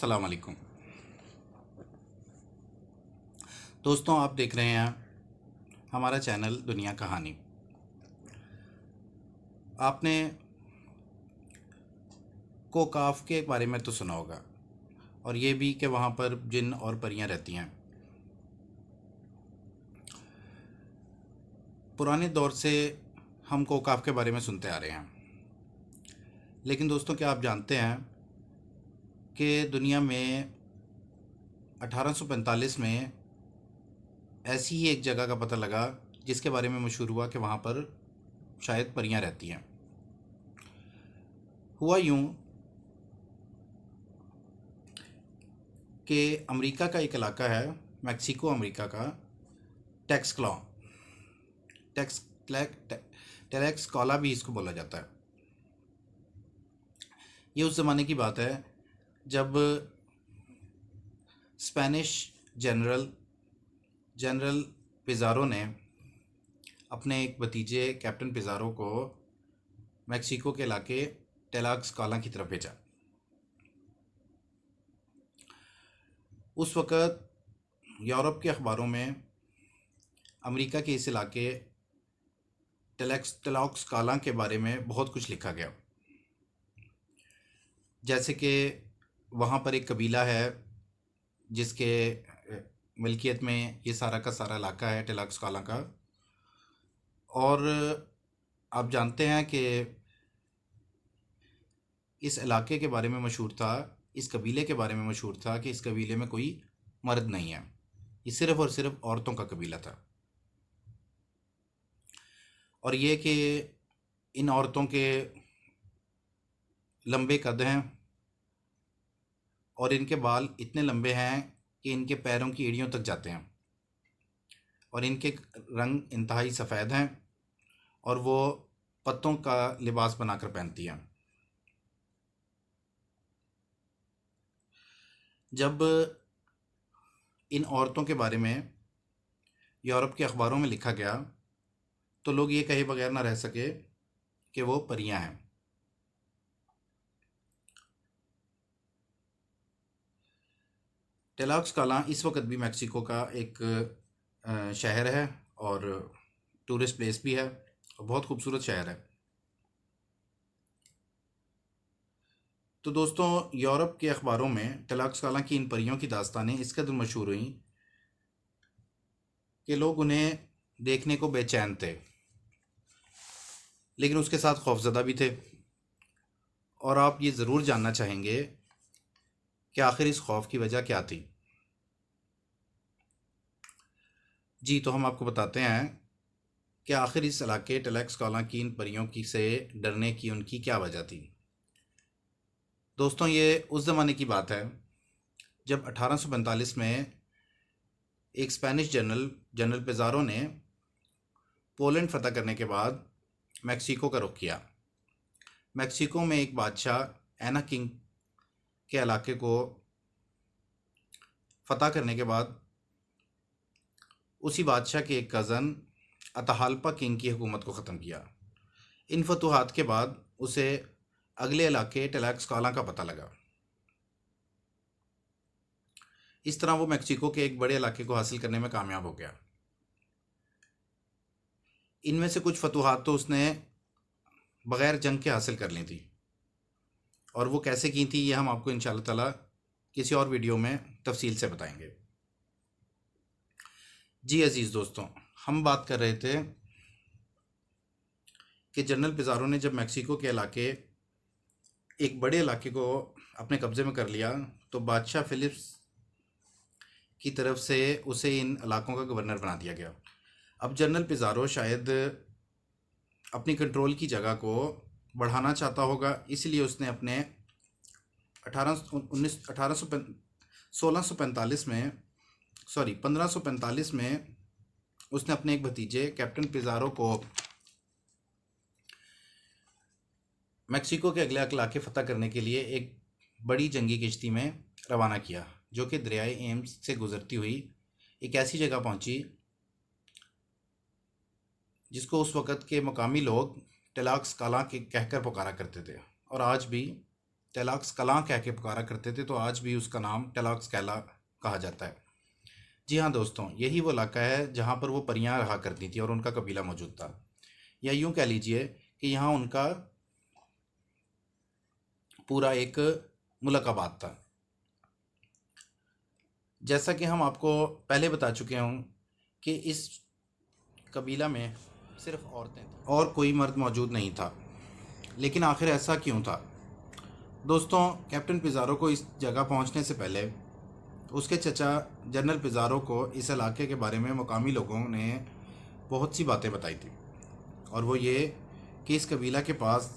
अस्सलाम वालेकुम दोस्तों, आप देख रहे हैं हमारा चैनल दुनिया कहानी। आपने कोकाफ के बारे में तो सुना होगा, और ये भी कि वहाँ पर जिन और परियां रहती हैं। पुराने दौर से हम कोकाफ के बारे में सुनते आ रहे हैं, लेकिन दोस्तों, क्या आप जानते हैं कि दुनिया में 1845 में ऐसी ही एक जगह का पता लगा जिसके बारे में मशहूर हुआ कि वहाँ पर शायद परियां रहती हैं। हुआ यूं कि अमेरिका का एक इलाका है, मैक्सिको अमेरिका का, टेक्सक्लॉ टेक्स टेलेक्सकॉला भी इसको बोला जाता है। ये उस ज़माने की बात है जब स्पेनिश जनरल जनरल पिज़ारो ने अपने एक भतीजे कैप्टन पिज़ारो को मैक्सिको के इलाके टेलाक्सकाला की तरफ भेजा। उस वक़्त यूरोप के अखबारों में अमेरिका के इस इलाके टेलाक्सकाला के बारे में बहुत कुछ लिखा गया, जैसे कि वहाँ पर एक कबीला है जिसके मिल्कियत में ये सारा का सारा इलाका है टेलाक्सकाला का। और आप जानते हैं कि इस इलाके के बारे में मशहूर था, इस कबीले के बारे में मशहूर था कि इस कबीले में कोई मर्द नहीं है, ये सिर्फ़ और सिर्फ औरतों का कबीला था। और ये कि इन औरतों के लंबे कद हैं और इनके बाल इतने लंबे हैं कि इनके पैरों की एड़ियों तक जाते हैं, और इनके रंग इंतहाई सफ़ेद हैं, और वो पत्तों का लिबास बनाकर पहनती हैं। जब इन औरतों के बारे में यूरोप के अखबारों में लिखा गया तो लोग ये कहे बगैर ना रह सके कि वो परियां हैं। टेलाक्सकाला इस वक्त भी मैक्सिको का एक शहर है और टूरिस्ट प्लेस भी है, और बहुत खूबसूरत शहर है। तो दोस्तों, यूरोप के अखबारों में टेलाक्सकाला की इन परियों की दास्तानें इस कदर मशहूर हुई कि लोग उन्हें देखने को बेचैन थे, लेकिन उसके साथ खौफजदा भी थे। और आप ये ज़रूर जानना चाहेंगे कि आखिर इस खौफ की वजह क्या थी। जी, तो हम आपको बताते हैं कि आखिर इस इलाके टेलाक्सकाला की इन परियों की से डरने की उनकी क्या वजह थी। दोस्तों, ये उस ज़माने की बात है जब 1845 में एक स्पेनिश जनरल जनरल पिज़ारो ने पोलैंड फ़तह करने के बाद मैक्सिको का रुख किया। मैक्सिको में एक बादशाह एना किंग के इलाके को फ़तह करने के बाद उसी बादशाह के एक कज़न अताहाल्पा किंग की हुकूमत को ख़त्म किया। इन फतूहात के बाद उसे अगले इलाके टेलाक्सकाला का पता लगा। इस तरह वो मैक्सिको के एक बड़े इलाके को हासिल करने में कामयाब हो गया। इनमें से कुछ फतूहात तो उसने बग़ैर जंग के हासिल कर ली थी, और वो कैसे की थी ये हम आपको इंशाअल्लाह ताला किसी और वीडियो में तफसील से बताएंगे। जी अज़ीज़ दोस्तों, हम बात कर रहे थे कि जनरल पिज़ारो ने जब मैक्सिको के इलाके एक बड़े इलाके को अपने कब्ज़े में कर लिया तो बादशाह फ़िलिप्स की तरफ से उसे इन इलाकों का गवर्नर बना दिया गया। अब जनरल पिज़ारो शायद अपनी कंट्रोल की जगह को बढ़ाना चाहता होगा, इसलिए उसने अपने 1645 में 1545 में उसने अपने एक भतीजे कैप्टन पिज़ारो को मैक्सिको के अगले इलाके फ़तह करने के लिए एक बड़ी जंगी किश्ती में रवाना किया, जो कि दरियाए एम्स से गुज़रती हुई एक ऐसी जगह पहुंची जिसको उस वक़्त के मकामी लोग टेलाक्सकाला के कहकर पुकारा करते थे, और आज भी टेलाक्स कलां कह के पुकारा करते थे, तो आज भी उसका नाम टेलाक्स कैला कहा जाता है। जी हाँ दोस्तों, यही वो इलाका है जहाँ पर वो परियां रहा करती थी और उनका कबीला मौजूद था, या यूं कह लीजिए कि यहाँ उनका पूरा एक मुल्क था। जैसा कि हम आपको पहले बता चुके हों कि इस कबीला में सिर्फ औरतें थीं और कोई मर्द मौजूद नहीं था। लेकिन आखिर ऐसा क्यों था? दोस्तों, कैप्टन पिज़ारो को इस जगह पहुंचने से पहले उसके चचा जनरल पिज़ारो को इस इलाके के बारे में मुकामी लोगों ने बहुत सी बातें बताई थी, और वो ये कि इस कबीला के पास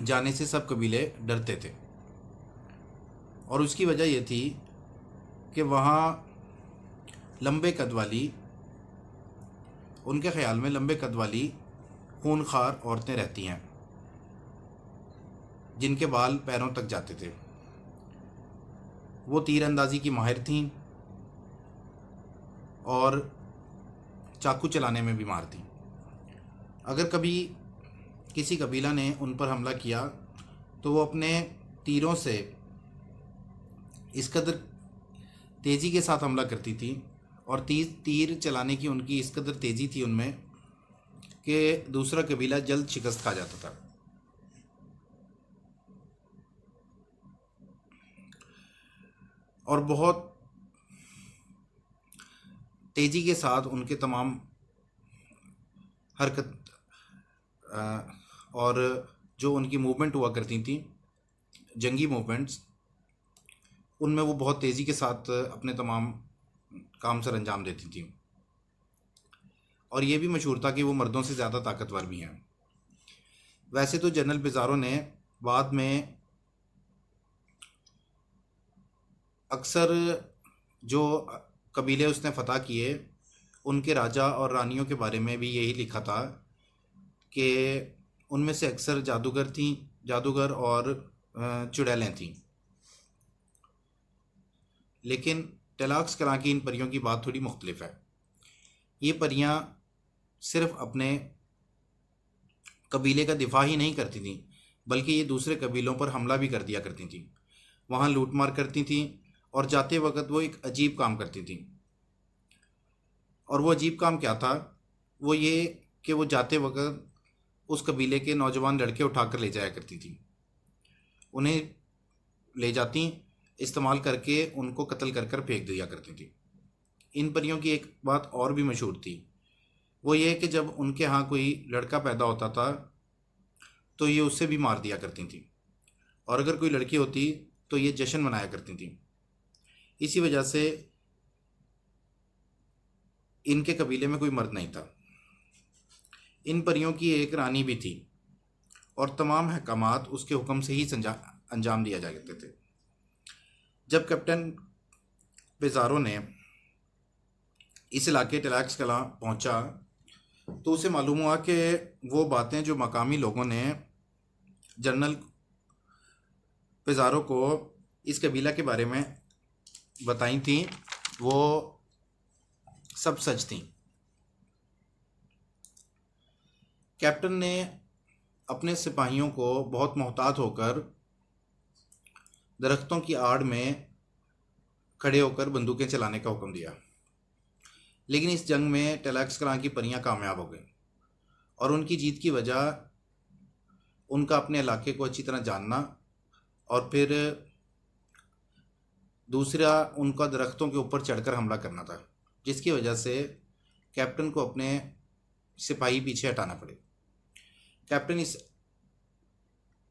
जाने से सब कबीले डरते थे, और उसकी वजह ये थी कि वहाँ लंबे कद वाली, उनके ख्याल में लंबे कद वाली खूनखार औरतें रहती हैं जिनके बाल पैरों तक जाते थे। वो तीर अंदाजी की माहिर थीं और चाकू चलाने में भी माहिर थीं। अगर कभी किसी कबीला ने उन पर हमला किया तो वो अपने तीरों से इस कदर तेज़ी के साथ हमला करती थी, और तीर चलाने की उनकी इस कदर तेज़ी थी उनमें कि दूसरा कबीला जल्द शिकस्त खा जाता था। और बहुत तेज़ी के साथ उनके तमाम हरकत और जो उनकी मूवमेंट हुआ करती थी, जंगी मूवमेंट्स, उनमें वो बहुत तेज़ी के साथ अपने तमाम काम सर अंजाम देती थी। और ये भी मशहूर था कि वो मर्दों से ज़्यादा ताकतवर भी हैं। वैसे तो जनरल पिज़ारो ने बाद में अक्सर जो कबीले उसने फतह किए, उनके राजा और रानियों के बारे में भी यही लिखा था कि उनमें से अक्सर जादूगर और चुड़ैलें थीं। लेकिन टेलाक्स कलां की इन परियों की बात थोड़ी मुख्तलिफ है। ये परियां सिर्फ अपने कबीले का दिफा ही नहीं करती थीं, बल्कि ये दूसरे कबीलों पर हमला भी कर दिया करती थीं, वहाँ लूटमार करती थीं, और जाते वक्त वो एक अजीब काम करती थीं। और वो अजीब काम क्या था? वो ये कि वो जाते वक्त उस कबीले के नौजवान लड़के उठाकर ले जाया करती थीं, उन्हें ले जाती, इस्तेमाल करके उनको कत्ल कर कर फेंक दिया करती थी। इन परियों की एक बात और भी मशहूर थी, वो ये कि जब उनके यहाँ कोई लड़का पैदा होता था तो ये उससे भी मार दिया करती थी, और अगर कोई लड़की होती तो ये जश्न मनाया करती थी। इसी वजह से इनके कबीले में कोई मर्द नहीं था। इन परियों की एक रानी भी थी, और तमाम अहकामात उसके हुक्म से ही अंजाम दिया जाते थे। जब कैप्टन पिज़ारो ने इस इलाके टेलाक्स कलां पहुंचा तो उसे मालूम हुआ कि वो बातें जो मकामी लोगों ने जनरल पिज़ारो को इस कबीला के बारे में बताई थी, वो सब सच थी। कैप्टन ने अपने सिपाहियों को बहुत मोहतात होकर दरख्तों की आड़ में खड़े होकर बंदूकें चलाने का हुक्म दिया। लेकिन इस जंग में टेलाक्स कलां की परियां कामयाब हो गईं, और उनकी जीत की वजह उनका अपने इलाके को अच्छी तरह जानना, और फिर दूसरा उनका दरख्तों के ऊपर चढ़कर हमला करना था, जिसकी वजह से कैप्टन को अपने सिपाही पीछे हटाना पड़े। कैप्टन इस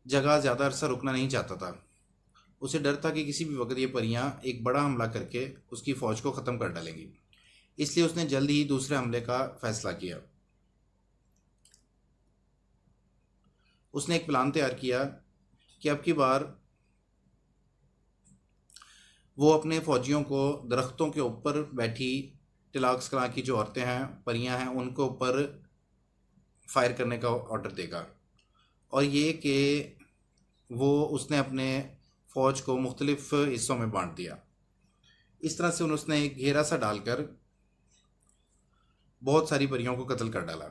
जगह ज़्यादा अरसा रुकना नहीं चाहता था। उसे डर था कि किसी भी वक्त ये परियां एक बड़ा हमला करके उसकी फ़ौज को ख़त्म कर डालेंगी, इसलिए उसने जल्द ही दूसरे हमले का फैसला किया। उसने एक प्लान तैयार किया कि अब की बार वो अपने फ़ौजियों को दरख्तों के ऊपर बैठी टेलाक्स कलां की जो औरतें हैं, परियां हैं, उनके ऊपर फायर करने का ऑर्डर देगा, और ये कि वो उसने अपने फ़ौज को मुख्तलिफ हिस्सों में बांट दिया। इस तरह से उसने एक घेरा सा डालकर बहुत सारी परियों को कत्ल कर डाला।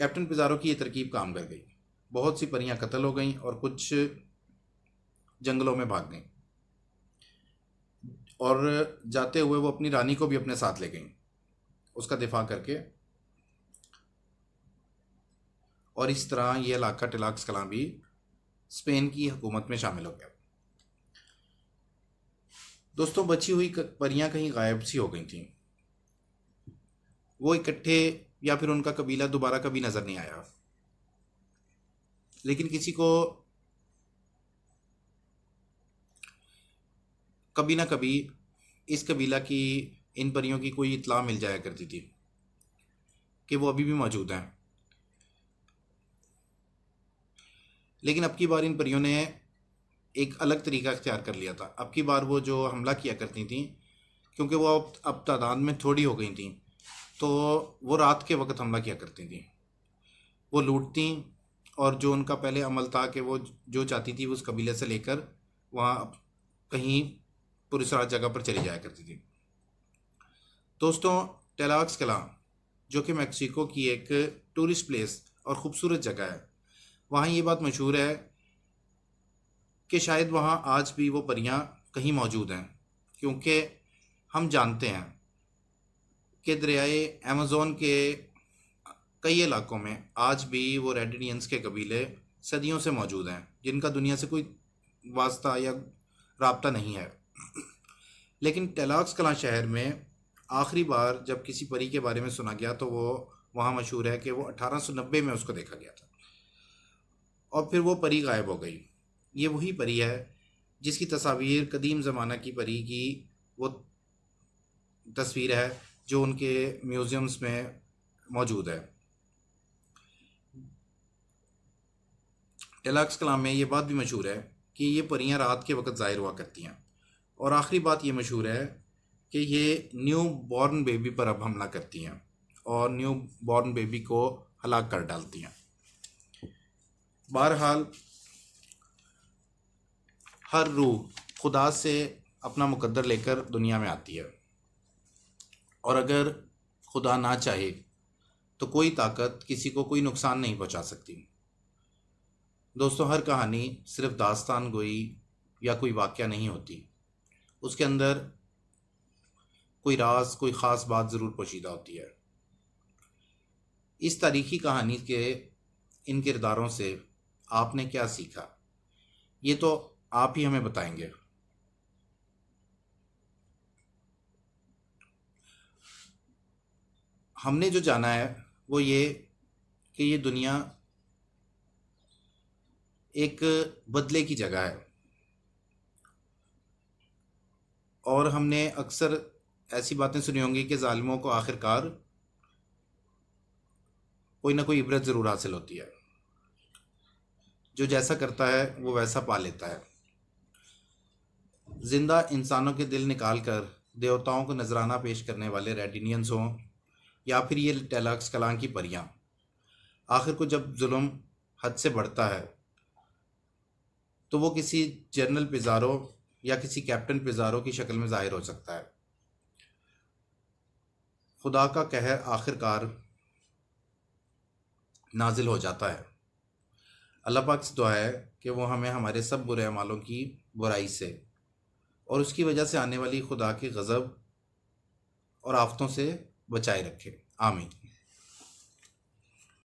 कैप्टन पिज़ारो की ये तरकीब काम कर गई। बहुत सी परियां कत्ल हो गईं और कुछ जंगलों में भाग गईं, और जाते हुए वो अपनी रानी को भी अपने साथ ले गईं उसका दिफा करके। और इस तरह ये इलाका टिलाक्स कलां भी स्पेन की हुकूमत में शामिल हो गया। दोस्तों, बची हुई परियां कहीं गायब सी हो गई थीं। वो इकट्ठे या फिर उनका कबीला दोबारा कभी नज़र नहीं आया। लेकिन किसी को कभी ना कभी इस कबीला की, इन परियों की कोई इत्तला मिल जाया करती थी कि वो अभी भी मौजूद हैं। लेकिन अब की बार इन परियों ने एक अलग तरीका इख्तियार कर लिया था। अब की बार वो जो हमला किया करती थी, क्योंकि वो अब तादाद में थोड़ी हो गई थी, तो वो रात के वक्त हमला किया करती थी। वो लूटती, और जो उनका पहले अमल था कि वो जो चाहती थी उस कबीले से लेकर वहाँ कहीं पुरसरात जगह पर चली जाया करती थी। दोस्तों, टिलाक्स कलां जो कि मेक्सिको की एक टूरिस्ट प्लेस और ख़ूबसूरत जगह है, वहाँ ये बात मशहूर है कि शायद वहाँ आज भी वो परियां कहीं मौजूद हैं, क्योंकि हम जानते हैं कि दरियाए अमेज़न के कई इलाकों में आज भी वो रेड इंडियंस के कबीले सदियों से मौजूद हैं, जिनका दुनिया से कोई वास्ता या राब्ता नहीं है। लेकिन टिलाक्स कलां शहर में आखिरी बार जब किसी परी के बारे में सुना गया तो वो वहाँ मशहूर है कि वो 1890 में उसको देखा गया था, और फिर वो परी गायब हो गई। ये वही परी है जिसकी तस्वीर कदीम ज़माना की परी की वो तस्वीर है जो उनके म्यूज़ियम्स में मौजूद है। टिलाक्स कलां में ये बात भी मशहूर है कि ये परियां रात के वक्त ज़ाहिर हुआ करती हैं। और आखिरी बात ये मशहूर है कि ये न्यू बॉर्न बेबी पर अब हमला करती हैं और न्यू बॉर्न बेबी को हलाक कर डालती हैं। बहरहाल, हर रूह खुदा से अपना मुकद्दर लेकर दुनिया में आती है, और अगर खुदा ना चाहे तो कोई ताकत किसी को कोई नुकसान नहीं पहुंचा सकती। दोस्तों, हर कहानी सिर्फ दास्तान गोई या कोई वाक़या नहीं होती, उसके अंदर कोई राज, कोई ख़ास बात ज़रूर पोशीदा होती है। इस तारीख़ी कहानी के इन किरदारों से आपने क्या सीखा, ये तो आप ही हमें बताएंगे। हमने जो जाना है वो ये कि ये दुनिया एक बदले की जगह है, और हमने अक्सर ऐसी बातें सुनी होंगी कि ज़ालिमों को आखिरकार कोई ना कोई इबरत ज़रूर हासिल होती है। जो जैसा करता है वो वैसा पा लेता है। जिंदा इंसानों के दिल निकाल कर देवताओं को नजराना पेश करने वाले रेड इंडियंस हों या फिर ये टिलाक्स कलां की परियां, आखिर को जब जुल्म हद से बढ़ता है तो वो किसी जनरल पिज़ारो या किसी कैप्टन पिज़ारो की शक्ल में ज़ाहिर हो सकता है। खुदा का कहर आखिरकार नाजिल हो जाता है। अल्लाह पाक से दुआ है कि वो हमें हमारे सब बुरे अमालों की बुराई से और उसकी वजह से आने वाली खुदा के गज़ब और आफ़तों से बचाए रखे। आमीन।